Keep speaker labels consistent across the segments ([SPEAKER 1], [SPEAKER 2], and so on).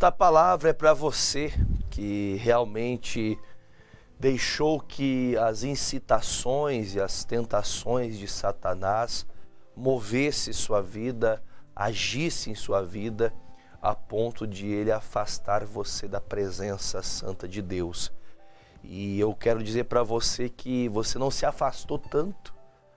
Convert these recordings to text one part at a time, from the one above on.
[SPEAKER 1] Esta palavra é para você que realmente deixou que as incitações e as tentações de Satanás movesse sua vida, agisse em sua vida, a ponto de ele afastar você da presença santa de Deus. E eu quero dizer para você que você não se afastou tanto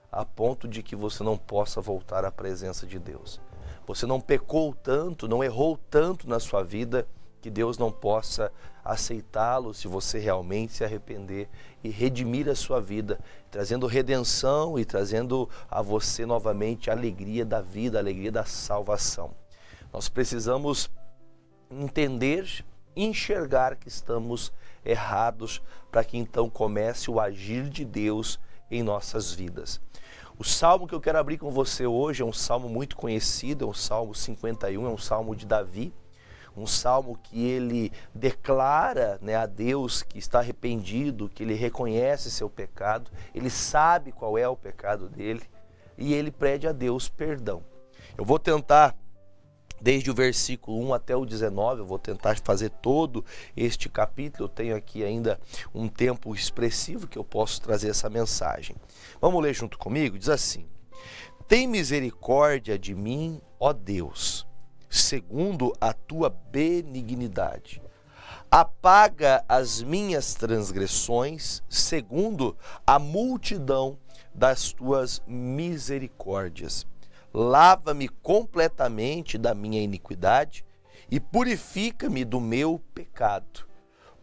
[SPEAKER 1] a ponto de que você não possa voltar à presença de Deus. Você não pecou tanto, não errou tanto na sua vida, que Deus não possa aceitá-lo se você realmente se arrepender e redimir a sua vida, trazendo redenção e trazendo a você novamente a alegria da vida, a alegria da salvação. Nós precisamos entender, enxergar que estamos errados, para que então comece o agir de Deus em nossas vidas. O salmo que eu quero abrir com você hoje é um salmo muito conhecido, é o Salmo 51, é um salmo de Davi, um salmo que ele declara, a Deus que está arrependido, que ele reconhece seu pecado, ele sabe qual é o pecado dele e ele pede a Deus perdão. Eu vou tentar, desde o versículo 1 até o 19, eu vou tentar fazer todo este capítulo. Eu tenho aqui ainda um tempo expressivo que eu posso trazer essa mensagem. Vamos ler junto comigo? Diz assim: tem misericórdia de mim, ó Deus, segundo a tua benignidade. Apaga as minhas transgressões, segundo a multidão das tuas misericórdias. Lava-me completamente da minha iniquidade e purifica-me do meu pecado,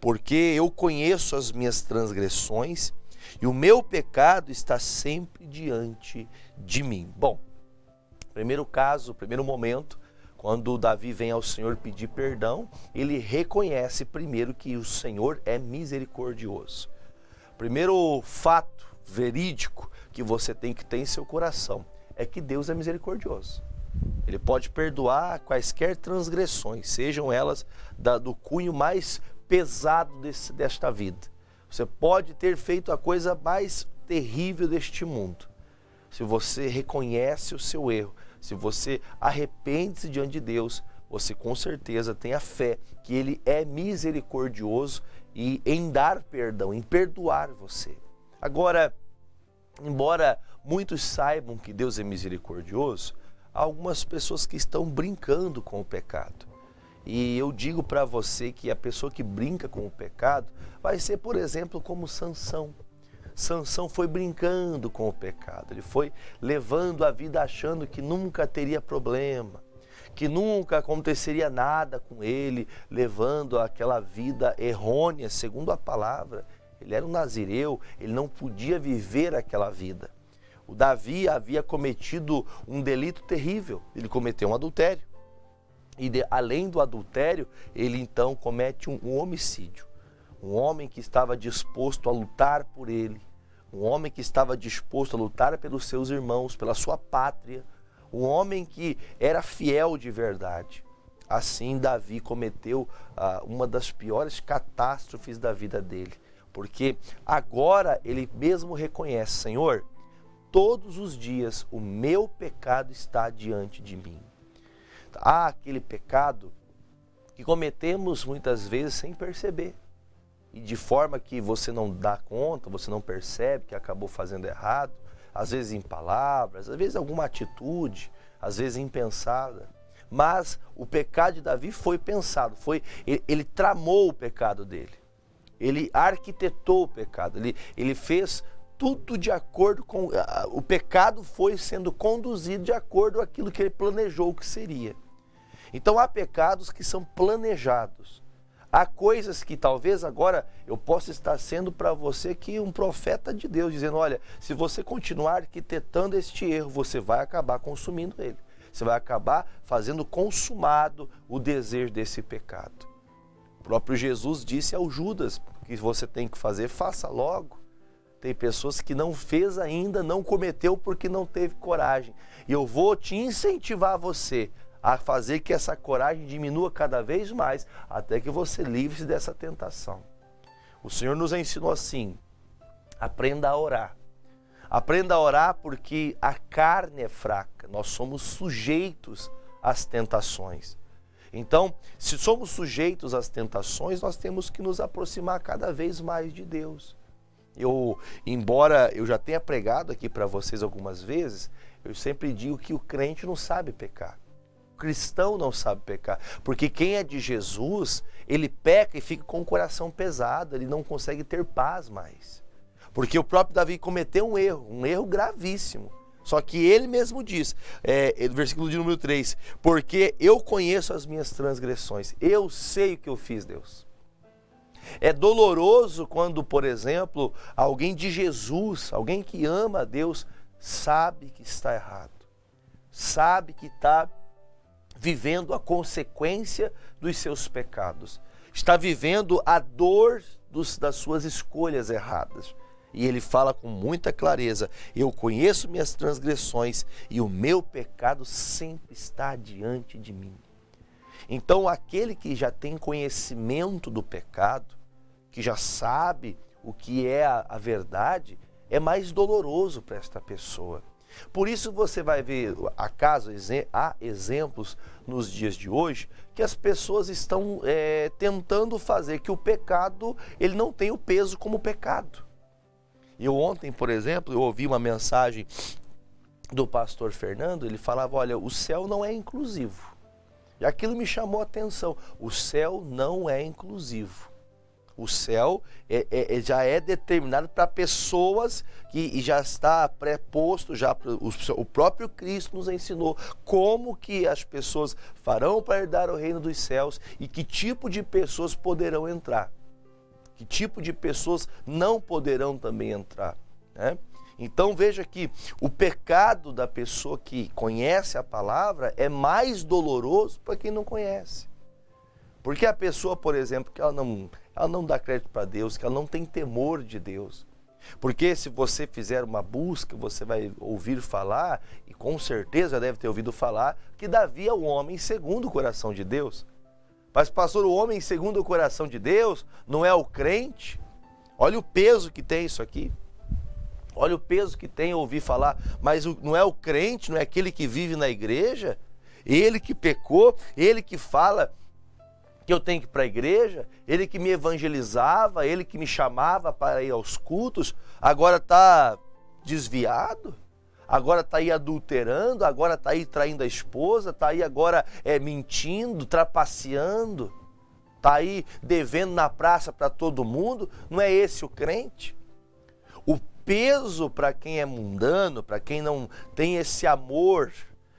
[SPEAKER 1] porque eu conheço as minhas transgressões e o meu pecado está sempre diante de mim. Bom, primeiro momento, quando Davi vem ao Senhor pedir perdão, ele reconhece primeiro que o Senhor é misericordioso. Primeiro fato verídico que você tem que ter em seu coração é que Deus é misericordioso. Ele pode perdoar quaisquer transgressões, sejam elas do cunho mais pesado desta vida. Você pode ter feito a coisa mais terrível deste mundo. Se você reconhece o seu erro, se você arrepende-se diante de Deus, você com certeza tem a fé que Ele é misericordioso e em dar perdão, em perdoar você. Agora, embora muitos saibam que Deus é misericordioso, há algumas pessoas que estão brincando com o pecado. E eu digo para você que a pessoa que brinca com o pecado vai ser, por exemplo, como Sansão. Sansão foi brincando com o pecado, ele foi levando a vida achando que nunca teria problema, que nunca aconteceria nada com ele, levando aquela vida errônea, segundo a palavra. Ele era um nazireu, ele não podia viver aquela vida. O Davi havia cometido um delito terrível, ele cometeu um adultério. E além do adultério, ele então comete um homicídio. Um homem que estava disposto a lutar por ele, um homem que estava disposto a lutar pelos seus irmãos, pela sua pátria, um homem que era fiel de verdade. Assim, Davi cometeu uma das piores catástrofes da vida dele. Porque agora ele mesmo reconhece: Senhor, todos os dias o meu pecado está diante de mim. Há aquele pecado que cometemos muitas vezes sem perceber. E de forma que você não dá conta, você não percebe que acabou fazendo errado, às vezes em palavras, às vezes alguma atitude, às vezes impensada. Mas o pecado de Davi foi pensado, ele tramou o pecado dele. Ele arquitetou o pecado, ele fez tudo de acordo com... O pecado foi sendo conduzido de acordo com aquilo que ele planejou que seria. Então há pecados que são planejados. Há coisas que talvez agora eu possa estar sendo para você que um profeta de Deus, dizendo: olha, se você continuar arquitetando este erro, você vai acabar consumindo ele. Você vai acabar fazendo consumado o desejo desse pecado. O próprio Jesus disse ao Judas: o que você tem que fazer, faça logo. Tem pessoas que não fez ainda, não cometeu porque não teve coragem. E eu vou te incentivar você a fazer que essa coragem diminua cada vez mais, até que você livre-se dessa tentação. O Senhor nos ensinou assim: aprenda a orar. Aprenda a orar porque a carne é fraca, nós somos sujeitos às tentações. Então, se somos sujeitos às tentações, nós temos que nos aproximar cada vez mais de Deus. Embora eu já tenha pregado aqui para vocês algumas vezes, eu sempre digo que o crente não sabe pecar. O cristão não sabe pecar. Porque quem é de Jesus, ele peca e fica com o coração pesado, ele não consegue ter paz mais. Porque o próprio Davi cometeu um erro gravíssimo. Só que ele mesmo diz, versículo de número 3, porque eu conheço as minhas transgressões, eu sei o que eu fiz, Deus. É doloroso quando, por exemplo, alguém de Jesus, alguém que ama a Deus, sabe que está errado, sabe que está vivendo a consequência dos seus pecados, está vivendo a dor das suas escolhas erradas. E ele fala com muita clareza, eu conheço minhas transgressões e o meu pecado sempre está diante de mim. Então aquele que já tem conhecimento do pecado, que já sabe o que é a verdade, é mais doloroso para esta pessoa. Por isso você vai ver, há exemplos nos dias de hoje, que as pessoas estão tentando fazer que o pecado ele não tenha o peso como pecado. Eu ontem, por exemplo, eu ouvi uma mensagem do pastor Fernando, ele falava, olha, o céu não é inclusivo. E aquilo me chamou a atenção, o céu não é inclusivo. O céu já é determinado para pessoas que já está pré-posto, o próprio Cristo nos ensinou como que as pessoas farão para herdar o reino dos céus e que tipo de pessoas poderão entrar. Que tipo de pessoas não poderão também entrar, né? Então veja que o pecado da pessoa que conhece a palavra é mais doloroso para quem não conhece. Porque a pessoa, por exemplo, que ela não dá crédito para Deus, que ela não tem temor de Deus. Porque se você fizer uma busca, você vai ouvir falar, e com certeza já deve ter ouvido falar, que Davi é o homem segundo o coração de Deus. Mas pastor, o homem segundo o coração de Deus não é o crente? Olha o peso que tem isso aqui. Olha o peso que tem ouvir falar, mas não é o crente, não é aquele que vive na igreja? Ele que pecou, ele que fala que eu tenho que ir para a igreja, ele que me evangelizava, ele que me chamava para ir aos cultos, agora está desviado? Agora está aí adulterando, agora está aí traindo a esposa, está aí agora mentindo, trapaceando, está aí devendo na praça para todo mundo. Não é esse o crente? O peso para quem é mundano, para quem não tem esse amor,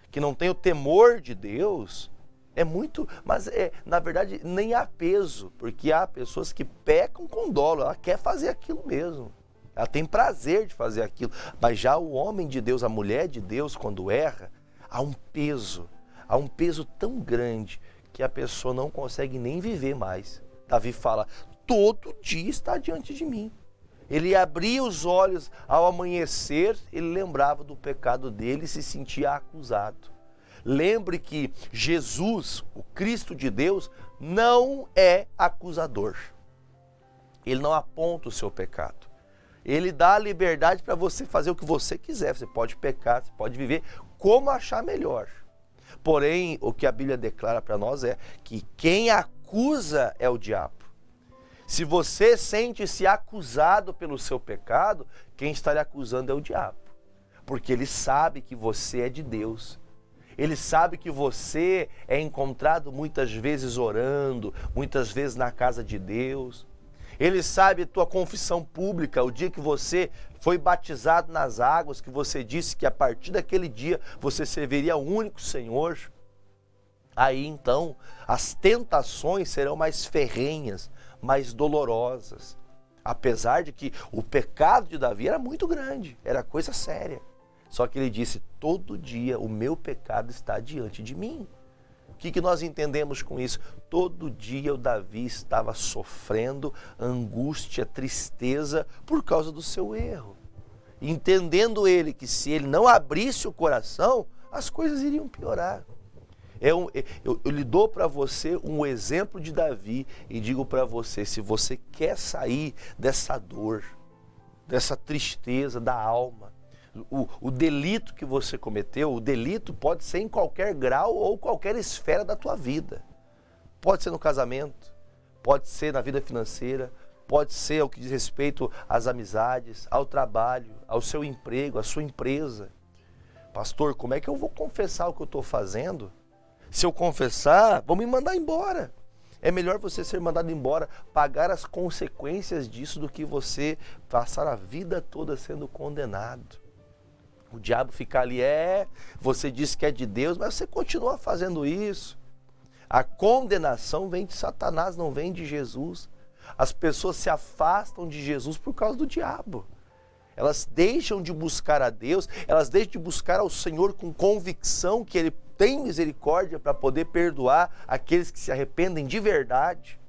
[SPEAKER 1] que não tem o temor de Deus, é muito, mas na verdade nem há peso, porque há pessoas que pecam com dolo, ela quer fazer aquilo mesmo. Ela tem prazer de fazer aquilo, mas já o homem de Deus, a mulher de Deus, quando erra, há um peso tão grande que a pessoa não consegue nem viver mais. Davi fala, todo dia está diante de mim. Ele abria os olhos ao amanhecer, ele lembrava do pecado dele e se sentia acusado. Lembre que Jesus, o Cristo de Deus, não é acusador. Ele não aponta o seu pecado. Ele dá a liberdade para você fazer o que você quiser. Você pode pecar, você pode viver como achar melhor. Porém, o que a Bíblia declara para nós é que quem acusa é o diabo. Se você sente-se acusado pelo seu pecado, quem está lhe acusando é o diabo. Porque ele sabe que você é de Deus. Ele sabe que você é encontrado muitas vezes orando, muitas vezes na casa de Deus. Ele sabe a tua confissão pública, o dia que você foi batizado nas águas, que você disse que a partir daquele dia você serviria ao único Senhor. Aí então as tentações serão mais ferrenhas, mais dolorosas. Apesar de que o pecado de Davi era muito grande, era coisa séria. Só que ele disse, todo dia o meu pecado está diante de mim. O que nós entendemos com isso? Todo dia o Davi estava sofrendo angústia, tristeza por causa do seu erro. Entendendo ele que se ele não abrisse o coração, as coisas iriam piorar. Eu lhe dou para você um exemplo de Davi e digo para você, se você quer sair dessa dor, dessa tristeza da alma, o delito que você cometeu, o delito pode ser em qualquer grau ou qualquer esfera da tua vida. Pode ser no casamento, pode ser na vida financeira, pode ser ao que diz respeito às amizades, ao trabalho, ao seu emprego, à sua empresa. Pastor, como é que eu vou confessar o que eu estou fazendo? Se eu confessar, vão me mandar embora. É melhor você ser mandado embora, pagar as consequências disso, do que você passar a vida toda sendo condenado. O diabo fica ali, você diz que é de Deus, mas você continua fazendo isso. A condenação vem de Satanás, não vem de Jesus. As pessoas se afastam de Jesus por causa do diabo. Elas deixam de buscar a Deus, elas deixam de buscar ao Senhor com convicção que Ele tem misericórdia para poder perdoar aqueles que se arrependem de verdade,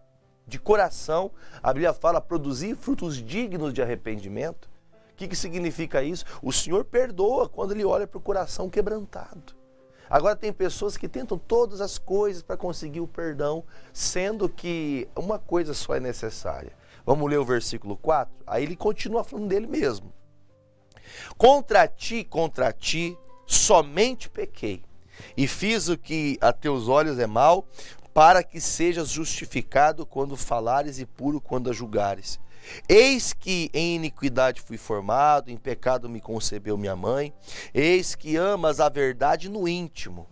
[SPEAKER 1] de coração. A Bíblia fala produzir frutos dignos de arrependimento. O que significa isso? O Senhor perdoa quando Ele olha para o coração quebrantado. Agora tem pessoas que tentam todas as coisas para conseguir o perdão, sendo que uma coisa só é necessária. Vamos ler o versículo 4? Aí ele continua falando dele mesmo. Contra ti, somente pequei, e fiz o que a teus olhos é mal, para que sejas justificado quando falares e puro quando a julgares. Eis que em iniquidade fui formado, em pecado me concebeu minha mãe. Eis que amas a verdade no íntimo.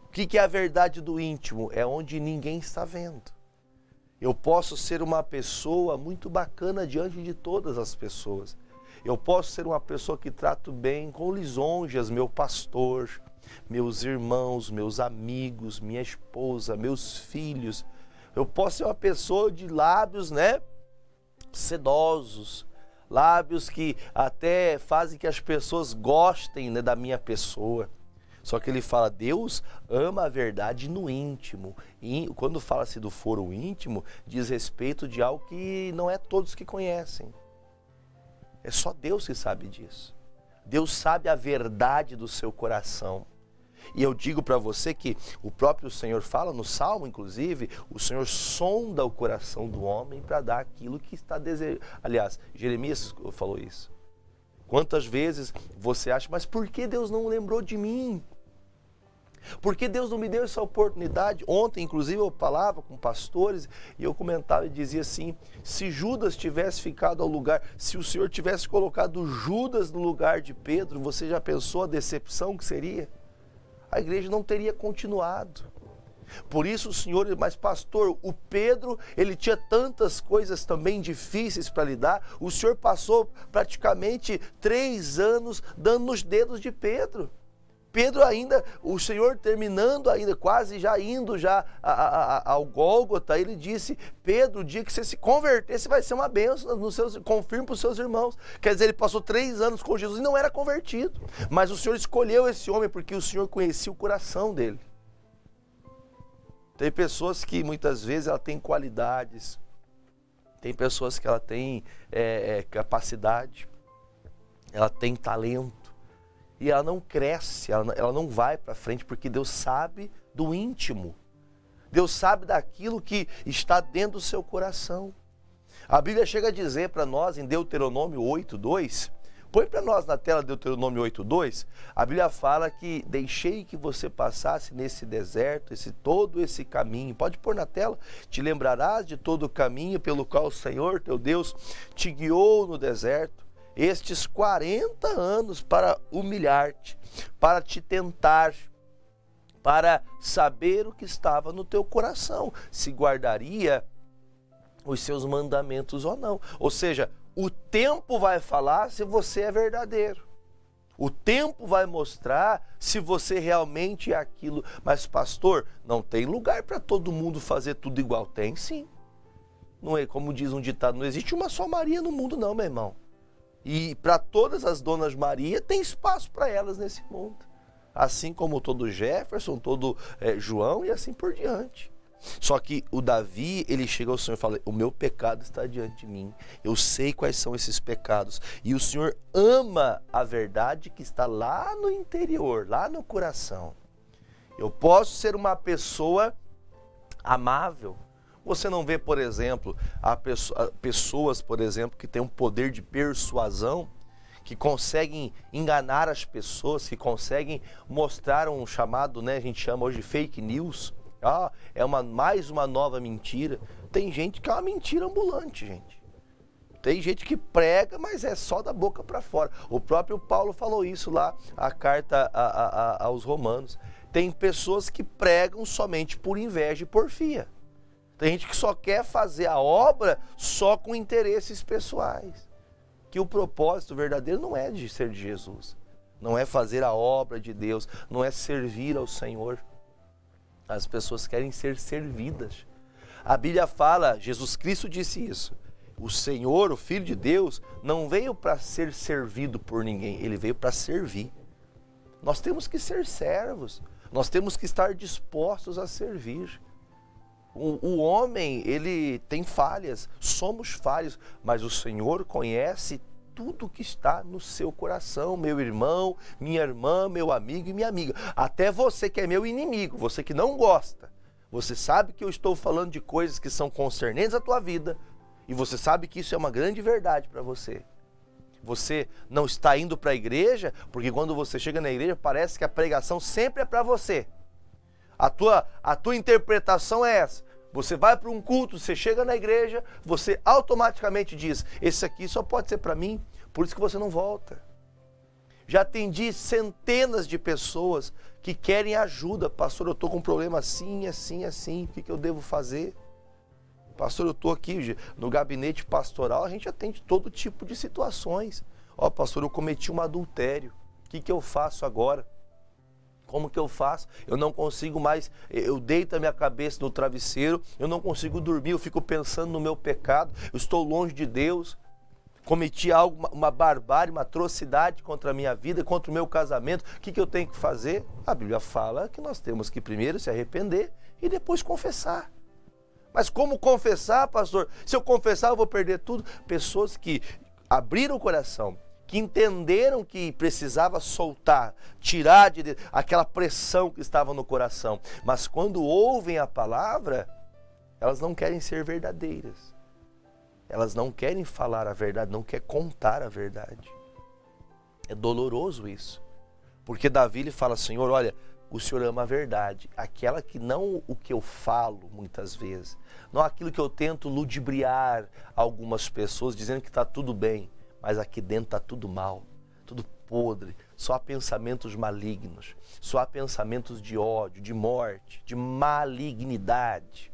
[SPEAKER 1] O que é a verdade do íntimo? É onde ninguém está vendo. Eu posso ser uma pessoa muito bacana diante de todas as pessoas. Eu posso ser uma pessoa que trato bem, com lisonjas, meu pastor, meus irmãos, meus amigos, minha esposa, meus filhos. Eu posso ser uma pessoa de lábios, sedosos, lábios que até fazem que as pessoas gostem, da minha pessoa. Só que ele fala, Deus ama a verdade no íntimo. E quando fala-se do foro íntimo, diz respeito de algo que não é todos que conhecem. É só Deus que sabe disso. Deus sabe a verdade do seu coração. E eu digo para você que o próprio Senhor fala, no Salmo inclusive, o Senhor sonda o coração do homem para dar aquilo que está desejando. Aliás, Jeremias falou isso. Quantas vezes você acha, mas por que Deus não lembrou de mim? Por que Deus não me deu essa oportunidade? Ontem, inclusive, eu falava com pastores e eu comentava e dizia assim, se Judas tivesse ficado ao lugar, se o Senhor tivesse colocado Judas no lugar de Pedro, você já pensou a decepção que seria? A igreja não teria continuado. Por isso o Senhor, mas pastor, o Pedro, ele tinha tantas coisas também difíceis para lidar, o Senhor passou praticamente 3 anos dando nos dedos de Pedro. Pedro ainda, o Senhor terminando ainda, quase já indo ao Gólgota, ele disse, Pedro, o dia que você se converter, você vai ser uma bênção, confirme para os seus irmãos. Quer dizer, ele passou 3 anos com Jesus e não era convertido. Mas o Senhor escolheu esse homem porque o Senhor conhecia o coração dele. Tem pessoas que muitas vezes ela tem qualidades, tem pessoas que ela tem capacidade, ela tem talento. E ela não cresce, ela não vai para frente, porque Deus sabe do íntimo. Deus sabe daquilo que está dentro do seu coração. A Bíblia chega a dizer para nós em Deuteronômio 8:2, põe para nós na tela Deuteronômio 8:2, a Bíblia fala que deixei que você passasse nesse deserto, todo esse caminho. Pode pôr na tela, te lembrarás de todo o caminho pelo qual o Senhor teu Deus te guiou no deserto. Estes 40 anos para humilhar-te, para te tentar, para saber o que estava no teu coração, se guardaria os seus mandamentos ou não. Ou seja, o tempo vai falar se você é verdadeiro. O tempo vai mostrar se você realmente é aquilo. Mas pastor, não tem lugar para todo mundo fazer tudo igual. Tem sim. Não é como diz um ditado, não existe uma só Maria no mundo não, meu irmão. E para todas as donas Maria, tem espaço para elas nesse mundo. Assim como todo Jefferson, todo João e assim por diante. Só que o Davi, ele chega ao Senhor e fala, o meu pecado está diante de mim. Eu sei quais são esses pecados. E o Senhor ama a verdade que está lá no interior, lá no coração. Eu posso ser uma pessoa amável. Você não vê, por exemplo, pessoas, por exemplo, que têm um poder de persuasão, que conseguem enganar as pessoas, que conseguem mostrar um chamado, a gente chama hoje de fake news, Ah, é mais uma nova mentira. Tem gente que é uma mentira ambulante, gente. Tem gente que prega, mas é só da boca para fora. O próprio Paulo falou isso lá, a carta aos Romanos. Tem pessoas que pregam somente por inveja e porfia. Tem gente que só quer fazer a obra só com interesses pessoais. Que o propósito verdadeiro não é de ser de Jesus. Não é fazer a obra de Deus, não é servir ao Senhor. As pessoas querem ser servidas. A Bíblia fala, Jesus Cristo disse isso. O Senhor, o Filho de Deus, não veio para ser servido por ninguém, ele veio para servir. Nós temos que ser servos, nós temos que estar dispostos a servir. O homem, ele tem falhas, somos falhos, mas o Senhor conhece tudo que está no seu coração, meu irmão, minha irmã, meu amigo e minha amiga. Até você que é meu inimigo, você que não gosta, você sabe que eu estou falando de coisas que são concernentes à tua vida, e você sabe que isso é uma grande verdade para você. Você não está indo para a igreja, porque quando você chega na igreja parece que a pregação sempre é para você. A tua interpretação é essa. Você vai para um culto, você chega na igreja, você automaticamente diz, esse aqui só pode ser para mim, por isso que você não volta. Já atendi centenas de pessoas que querem ajuda. Pastor, eu estou com um problema assim, assim, assim, o que eu devo fazer? Pastor, eu estou aqui no gabinete pastoral, a gente atende todo tipo de situações. Ó, pastor, eu cometi um adultério, o que eu faço agora? Como que eu faço? Eu não consigo mais, eu deito a minha cabeça no travesseiro, eu não consigo dormir, eu fico pensando no meu pecado, eu estou longe de Deus, cometi algo, uma barbárie, uma atrocidade contra a minha vida, contra o meu casamento, o que eu tenho que fazer? A Bíblia fala que nós temos que primeiro se arrepender e depois confessar. Mas como confessar, pastor? Se eu confessar, eu vou perder tudo. Pessoas que abriram o coração, que entenderam que precisava soltar, tirar de aquela pressão que estava no coração. Mas quando ouvem a palavra, elas não querem ser verdadeiras. Elas não querem falar a verdade, não querem contar a verdade. É doloroso isso. Porque Davi ele fala, Senhor, olha, o Senhor ama a verdade, aquela que não o que eu falo muitas vezes, não aquilo que eu tento ludibriar algumas pessoas dizendo que está tudo bem, mas aqui dentro está tudo mal, tudo podre, só há pensamentos malignos, só há pensamentos de ódio, de morte, de malignidade.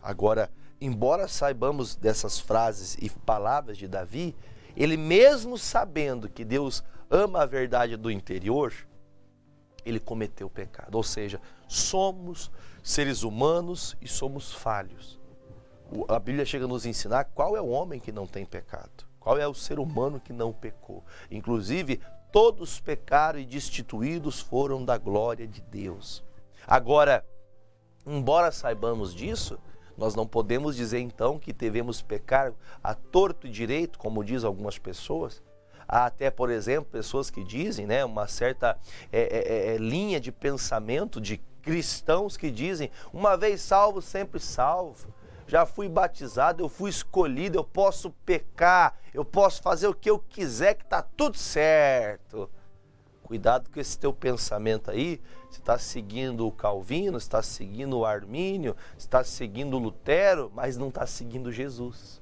[SPEAKER 1] Agora, embora saibamos dessas frases e palavras de Davi, ele mesmo sabendo que Deus ama a verdade do interior, ele cometeu pecado, ou seja, somos seres humanos e somos falhos. A Bíblia chega a nos ensinar qual é o homem que não tem pecado, qual é o ser humano que não pecou. Inclusive, todos pecaram e destituídos foram da glória de Deus. Agora, embora saibamos disso, nós não podemos dizer então que devemos pecar a torto e direito, como diz algumas pessoas. Há até, por exemplo, pessoas que dizem, né, uma certa linha de pensamento de cristãos que dizem, uma vez salvo, sempre salvo. Já fui batizado, eu fui escolhido, eu posso pecar, eu posso fazer o que eu quiser, que está tudo certo. Cuidado com esse teu pensamento aí, você está seguindo o Calvino, está seguindo o Armínio, está seguindo o Lutero, mas não está seguindo Jesus.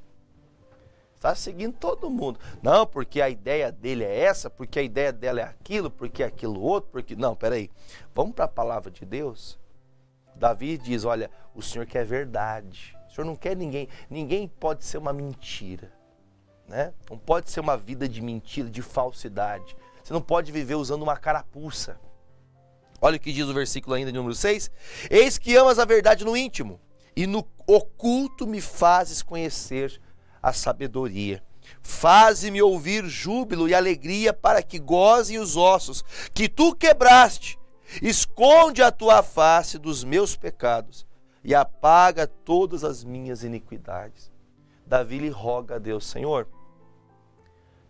[SPEAKER 1] Está seguindo todo mundo. Não, porque a ideia dele é essa, porque a ideia dela é aquilo, porque é aquilo outro, porque... Não, peraí. Vamos para a palavra de Deus? Davi diz, olha, o Senhor quer verdade. O Senhor não quer ninguém. Ninguém pode ser uma mentira, né? Não pode ser uma vida de mentira, de falsidade. Você não pode viver usando uma carapuça. Olha o que diz o versículo ainda de número 6. Eis que amas a verdade no íntimo, e no oculto me fazes conhecer a sabedoria. Faze-me ouvir júbilo e alegria para que gozem os ossos que tu quebraste. Esconde a tua face dos meus pecados e apaga todas as minhas iniquidades. Davi lhe roga a Deus, Senhor,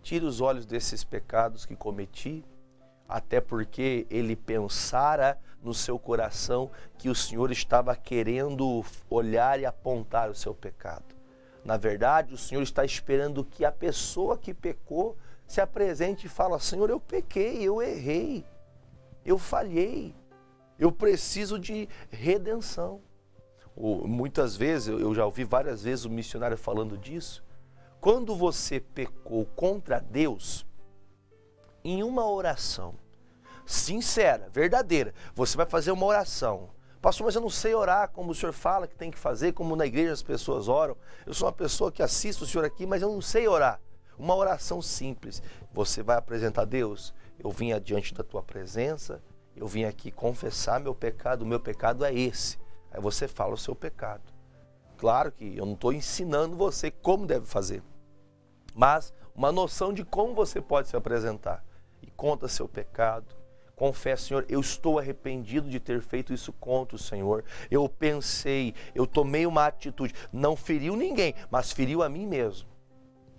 [SPEAKER 1] tira os olhos desses pecados que cometi, até porque ele pensara no seu coração que o Senhor estava querendo olhar e apontar o seu pecado. Na verdade, o Senhor está esperando que a pessoa que pecou se apresente e fale, Senhor, eu pequei, eu errei, eu falhei. Eu preciso de redenção. Muitas vezes, eu já ouvi várias vezes o missionário falando disso. Quando você pecou contra Deus, em uma oração sincera, verdadeira, você vai fazer uma oração. Pastor, mas eu não sei orar como o senhor fala que tem que fazer, como na igreja as pessoas oram. Eu sou uma pessoa que assisto o senhor aqui, mas eu não sei orar. Uma oração simples. Você vai apresentar a Deus: eu vim adiante da tua presença, eu vim aqui confessar meu pecado, o meu pecado é esse. Aí você fala o seu pecado. Claro que eu não estou ensinando você como deve fazer, mas uma noção de como você pode se apresentar. E conta seu pecado. Confessa: Senhor, eu estou arrependido de ter feito isso contra o Senhor. Eu pensei, eu tomei uma atitude. Não feriu ninguém, mas feriu a mim mesmo.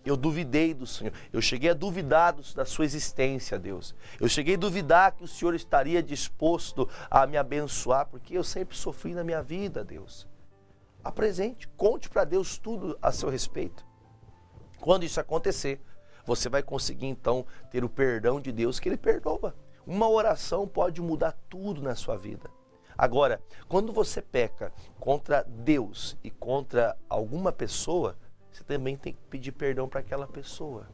[SPEAKER 1] Eu duvidei do Senhor. Eu cheguei a duvidar da sua existência, Deus. Eu cheguei a duvidar que o Senhor estaria disposto a me abençoar, porque eu sempre sofri na minha vida, Deus. Apresente, conte para Deus tudo a seu respeito. Quando isso acontecer, você vai conseguir então ter o perdão de Deus, que Ele perdoa. Uma oração pode mudar tudo na sua vida. Agora, quando você peca contra Deus e contra alguma pessoa, você também tem que pedir perdão para aquela pessoa.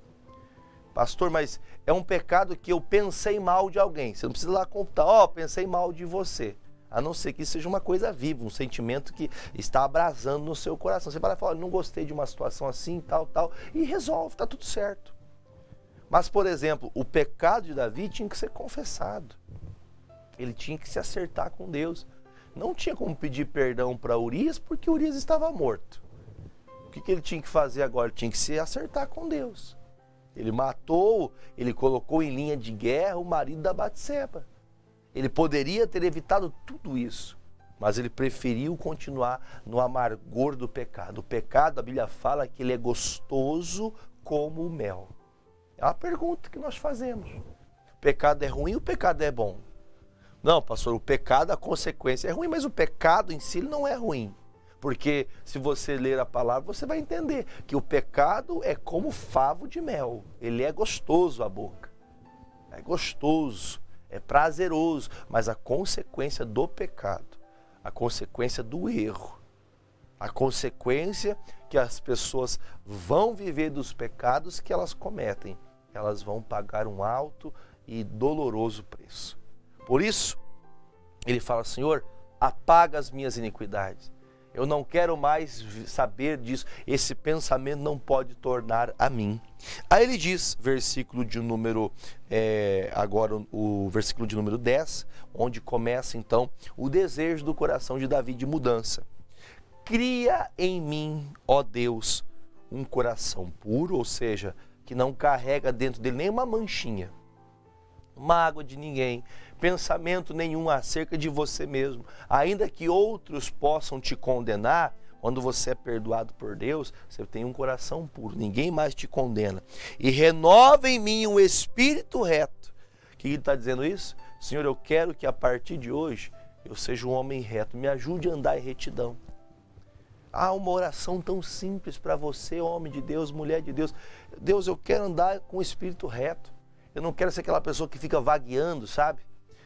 [SPEAKER 1] Pastor, mas é um pecado que eu pensei mal de alguém. Você não precisa lá contar: pensei mal de você. A não ser que isso seja uma coisa viva, um sentimento que está abrasando no seu coração. Você vai lá e fala: não gostei de uma situação assim, tal, e resolve, está tudo certo. Mas, por exemplo, o pecado de Davi tinha que ser confessado. Ele tinha que se acertar com Deus. Não tinha como pedir perdão para Urias, porque Urias estava morto. O que ele tinha que fazer agora? Ele tinha que se acertar com Deus. Ele matou, ele colocou em linha de guerra o marido da Batseba. Ele poderia ter evitado tudo isso, mas ele preferiu continuar no amargor do pecado. O pecado, a Bíblia fala que ele é gostoso como o mel. É uma pergunta que nós fazemos. O pecado é ruim ou o pecado é bom? Não, pastor, o pecado, a consequência é ruim, mas o pecado em si não é ruim. Porque se você ler a palavra, você vai entender que o pecado é como favo de mel. Ele é gostoso à boca. É gostoso, é prazeroso, mas a consequência do pecado, a consequência do erro, a consequência que as pessoas vão viver dos pecados que elas cometem, elas vão pagar um alto e doloroso preço. Por isso, ele fala: Senhor, apaga as minhas iniquidades. Eu não quero mais saber disso. Esse pensamento não pode tornar a mim. Aí ele diz, versículo de número, agora o versículo de número 10, onde começa então o desejo do coração de Davi de mudança. Cria em mim, ó Deus, um coração puro, ou seja, que não carrega dentro dele nenhuma manchinha, mágoa de ninguém, pensamento nenhum acerca de você mesmo. Ainda que outros possam te condenar, quando você é perdoado por Deus, você tem um coração puro, ninguém mais te condena. E renova em mim um espírito reto. O que ele está dizendo isso? Senhor, eu quero que a partir de hoje eu seja um homem reto, me ajude a andar em retidão. Há uma oração tão simples para você, homem de Deus, mulher de Deus. Deus, eu quero andar com o espírito reto. Eu não quero ser aquela pessoa que fica vagueando, sabe?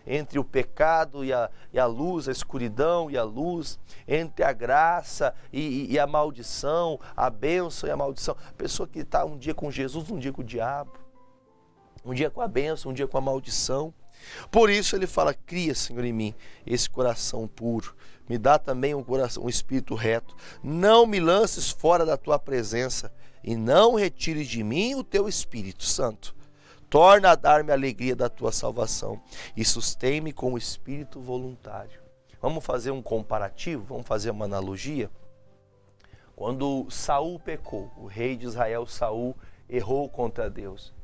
[SPEAKER 1] Entre o pecado e a luz, a escuridão e a luz, entre a graça e a maldição, a bênção e a maldição. A pessoa que está um dia com Jesus, um dia com o diabo, um dia com a bênção, um dia com a maldição. Por isso ele fala: cria, Senhor, em mim esse coração puro. Me dá também um espírito reto. Não me lances fora da tua presença e não retires de mim o teu Espírito Santo. Torna a dar-me a alegria da tua salvação e sustém-me com o espírito voluntário. Vamos fazer um comparativo, vamos fazer uma analogia. Quando Saul pecou, o rei de Israel, Saul, errou contra Deus.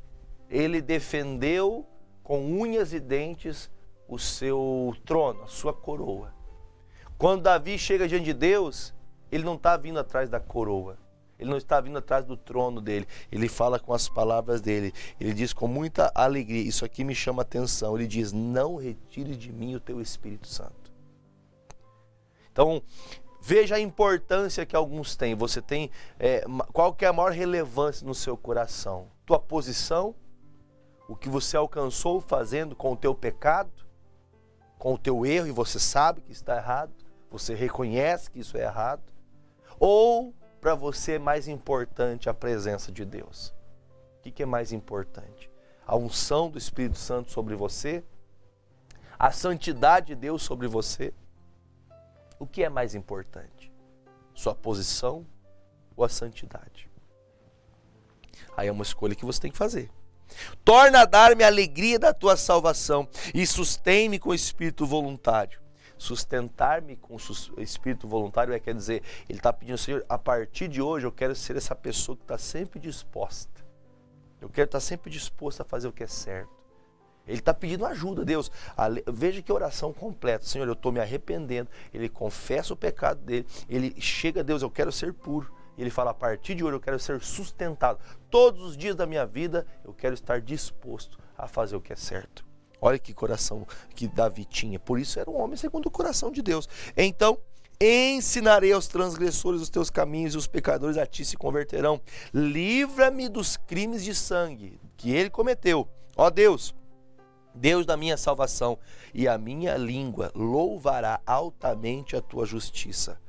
[SPEAKER 1] Ele defendeu com unhas e dentes o seu trono, a sua coroa. Quando Davi chega diante de Deus, ele não está vindo atrás da coroa. Ele não está vindo atrás do trono dele. Ele fala com as palavras dele. Ele diz com muita alegria. Isso aqui me chama a atenção. Ele diz: não retire de mim o teu Espírito Santo. Então, veja a importância que alguns têm. Você tem, qual que é a maior relevância no seu coração? Tua posição? O que você alcançou fazendo com o teu pecado? com o teu erro e você sabe que está errado, você reconhece que isso é errado, ou para você é mais importante a presença de Deus? O que é mais importante? A unção do Espírito Santo sobre você? A santidade de Deus sobre você? O que é mais importante? Sua posição ou a santidade? Aí é uma escolha que você tem que fazer. Torna a dar-me a alegria da tua salvação e sustém-me com o espírito voluntário. Sustentar-me com o espírito voluntário quer dizer, ele está pedindo, Senhor, a partir de hoje eu quero ser essa pessoa que está sempre disposta. Eu quero estar sempre disposto a fazer o que é certo. Ele está pedindo ajuda, Deus. Veja que oração completa. Senhor, eu estou me arrependendo. Ele confessa o pecado dele. Ele chega a Deus, eu quero ser puro. Ele fala, a partir de hoje eu quero ser sustentado. Todos os dias da minha vida eu quero estar disposto a fazer o que é certo. Olha que coração que Davi tinha. Por isso era um homem segundo o coração de Deus. Então, ensinarei aos transgressores os teus caminhos e os pecadores a ti se converterão. Livra-me dos crimes de sangue que ele cometeu. Ó Deus, Deus da minha salvação, e a minha língua louvará altamente a tua justiça.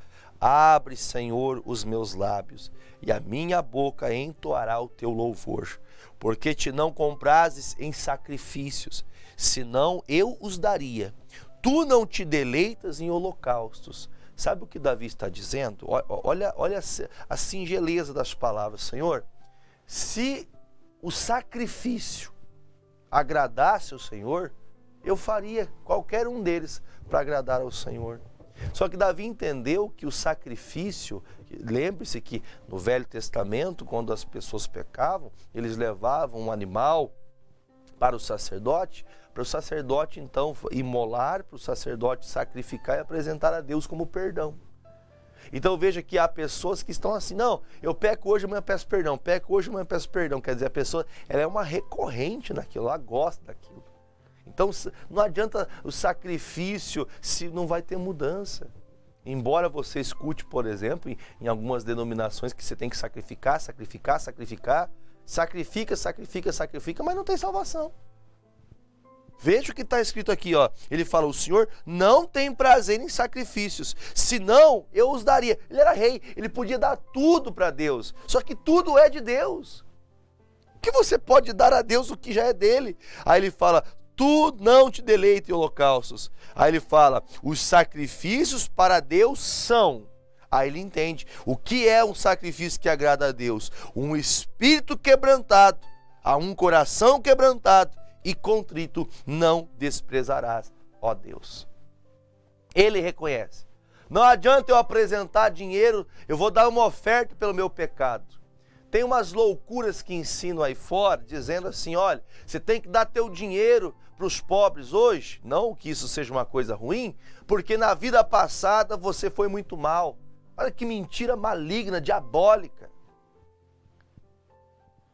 [SPEAKER 1] Abre, Senhor, os meus lábios, e a minha boca entoará o teu louvor. Porque te não comprazes em sacrifícios, senão eu os daria. Tu não te deleitas em holocaustos. Sabe o que Davi está dizendo? Olha a singeleza das palavras. Senhor, se o sacrifício agradasse ao Senhor, eu faria qualquer um deles para agradar ao Senhor. Só que Davi entendeu que o sacrifício, lembre-se que no Velho Testamento, quando as pessoas pecavam, eles levavam um animal para o sacerdote então imolar, para o sacerdote sacrificar e apresentar a Deus como perdão. Então veja que há pessoas que estão assim, não, eu peco hoje, amanhã peço perdão, peco hoje, amanhã peço perdão. Quer dizer, a pessoa ela é uma recorrente naquilo, ela gosta daquilo. Então não adianta o sacrifício se não vai ter mudança. Embora você escute, por exemplo, em algumas denominações que você tem que sacrificar, mas não tem salvação. Veja o que está escrito aqui, ó. Ele fala, o Senhor não tem prazer em sacrifícios, senão eu os daria. Ele era rei, ele podia dar tudo para Deus, só que tudo é de Deus. O que você pode dar a Deus o que já é dele? Aí ele fala, tu não te deleita em holocaustos. Aí ele fala, os sacrifícios para Deus são. Aí ele entende, o que é um sacrifício que agrada a Deus? Um espírito quebrantado, a um coração quebrantado e contrito não desprezarás, ó Deus. Ele reconhece. Não adianta eu apresentar dinheiro, eu vou dar uma oferta pelo meu pecado. Tem umas loucuras que ensinam aí fora, dizendo assim, olha, você tem que dar teu dinheiro para os pobres hoje. Não que isso seja uma coisa ruim, porque na vida passada você foi muito mal. Olha que mentira maligna, diabólica.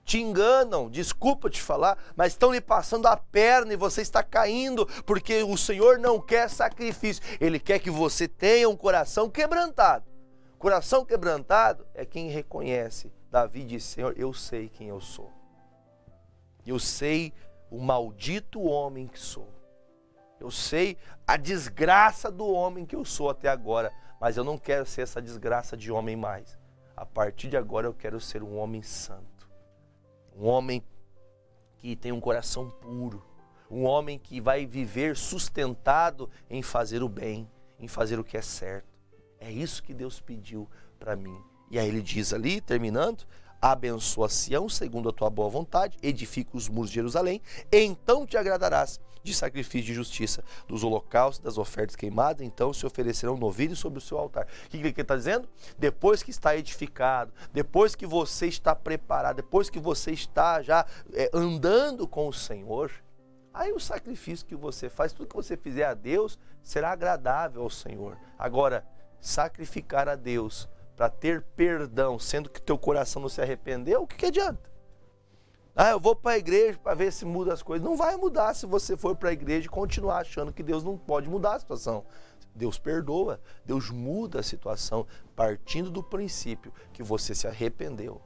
[SPEAKER 1] Te enganam, desculpa te falar, mas estão lhe passando a perna e você está caindo, porque o Senhor não quer sacrifício. Ele quer que você tenha um coração quebrantado. Coração quebrantado é quem reconhece. Davi disse, Senhor, eu sei quem eu sou. Eu sei o maldito homem que sou. Eu sei a desgraça do homem que eu sou até agora, mas eu não quero ser essa desgraça de homem mais. A partir de agora eu quero ser um homem santo. Um homem que tem um coração puro. Um homem que vai viver sustentado em fazer o bem, em fazer o que é certo. É isso que Deus pediu para mim. E aí ele diz ali, terminando, abençoa Sião segundo a tua boa vontade, edifica os muros de Jerusalém, então te agradarás de sacrifício de justiça, dos holocaustos, das ofertas queimadas, então se oferecerão novilhos sobre o seu altar. O que ele está dizendo? Depois que está edificado, depois que você está preparado, depois que você está já andando com o Senhor, aí o sacrifício que você faz, tudo que você fizer a Deus, será agradável ao Senhor. Agora, sacrificar a Deus para ter perdão, sendo que teu coração não se arrependeu, o que adianta? Eu vou para a igreja para ver se muda as coisas. Não vai mudar se você for para a igreja e continuar achando que Deus não pode mudar a situação. Deus perdoa, Deus muda a situação, partindo do princípio que você se arrependeu.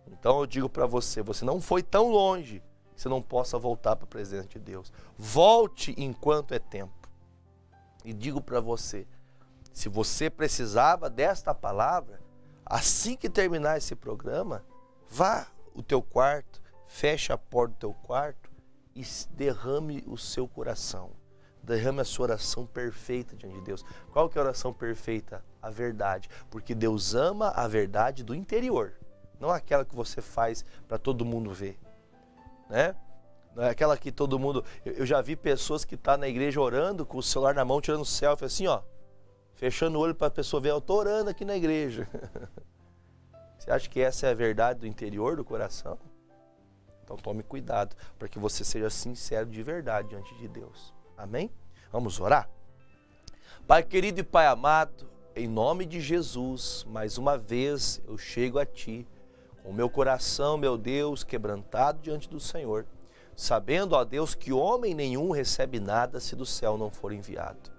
[SPEAKER 1] Então eu digo para você, você não foi tão longe que você não possa voltar para a presença de Deus. Volte enquanto é tempo. E digo para você, se você precisava desta palavra, assim que terminar esse programa, vá ao teu quarto, feche a porta do teu quarto e derrame o seu coração. Derrame a sua oração perfeita diante de Deus. Qual que é a oração perfeita? A verdade. Porque Deus ama a verdade do interior. Não aquela que você faz para todo mundo ver. Né? Não é aquela que todo mundo... Eu já vi pessoas que estão na igreja orando, com o celular na mão, tirando selfie assim, ó. Fechando o olho para a pessoa ver, eu estou orando aqui na igreja. Você acha que essa é a verdade do interior do coração? Então tome cuidado, para que você seja sincero de verdade diante de Deus. Amém? Vamos orar? Pai querido e Pai amado, em nome de Jesus, mais uma vez eu chego a Ti, com o meu coração, meu Deus, quebrantado diante do Senhor, sabendo, ó Deus, que homem nenhum recebe nada se do céu não for enviado.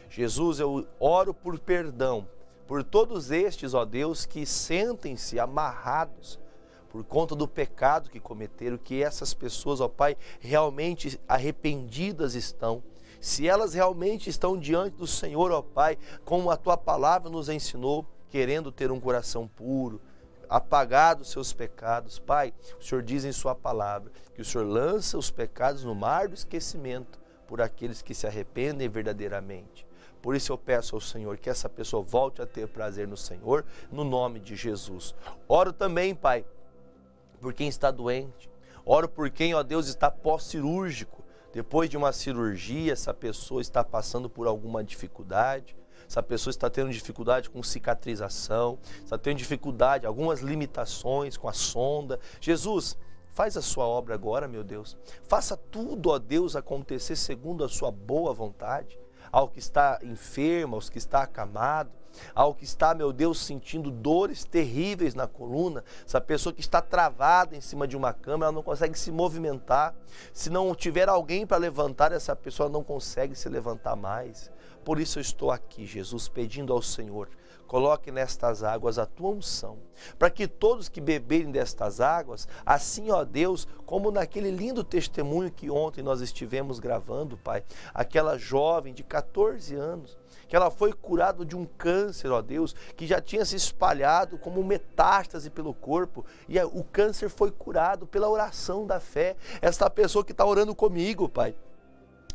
[SPEAKER 1] Jesus, eu oro por perdão, por todos estes, ó Deus, que sentem-se amarrados por conta do pecado que cometeram, que essas pessoas, ó Pai, realmente arrependidas estão. Se elas realmente estão diante do Senhor, ó Pai, como a Tua palavra nos ensinou, querendo ter um coração puro, apagar dos seus pecados, Pai, o Senhor diz em Sua palavra que o Senhor lança os pecados no mar do esquecimento por aqueles que se arrependem verdadeiramente. Por isso eu peço ao Senhor que essa pessoa volte a ter prazer no Senhor, no nome de Jesus. Oro também, Pai, por quem está doente. Oro por quem, ó Deus, está pós-cirúrgico. Depois de uma cirurgia, essa pessoa está passando por alguma dificuldade. Essa pessoa está tendo dificuldade com cicatrização, está tendo dificuldade, algumas limitações com a sonda. Jesus, faz a sua obra agora, meu Deus. Faça tudo, ó Deus, acontecer segundo a sua boa vontade. Ao que está enfermo, aos que está acamado, ao que está, meu Deus, sentindo dores terríveis na coluna, essa pessoa que está travada em cima de uma cama, ela não consegue se movimentar. Se não tiver alguém para levantar, essa pessoa não consegue se levantar mais. Por isso eu estou aqui, Jesus, pedindo ao Senhor, coloque nestas águas a Tua unção, para que todos que beberem destas águas, assim, ó Deus, como naquele lindo testemunho que ontem nós estivemos gravando, Pai, aquela jovem de 14 anos, que ela foi curada de um câncer, ó Deus, que já tinha se espalhado como metástase pelo corpo, e o câncer foi curado pela oração da fé. Esta pessoa que está orando comigo, Pai,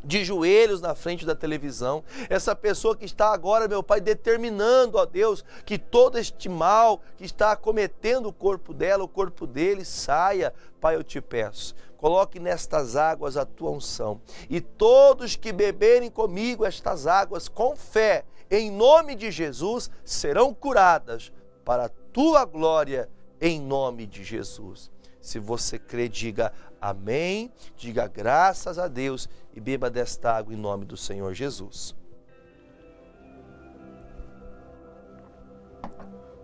[SPEAKER 1] de joelhos na frente da televisão, essa pessoa que está agora, meu Pai, determinando, ó Deus, que todo este mal que está acometendo o corpo dela, o corpo dele, saia. Pai, eu te peço, coloque nestas águas a Tua unção, e todos que beberem comigo estas águas com fé, em nome de Jesus, serão curadas para a Tua glória, em nome de Jesus. Se você crê, diga amém, diga graças a Deus e beba desta água em nome do Senhor Jesus.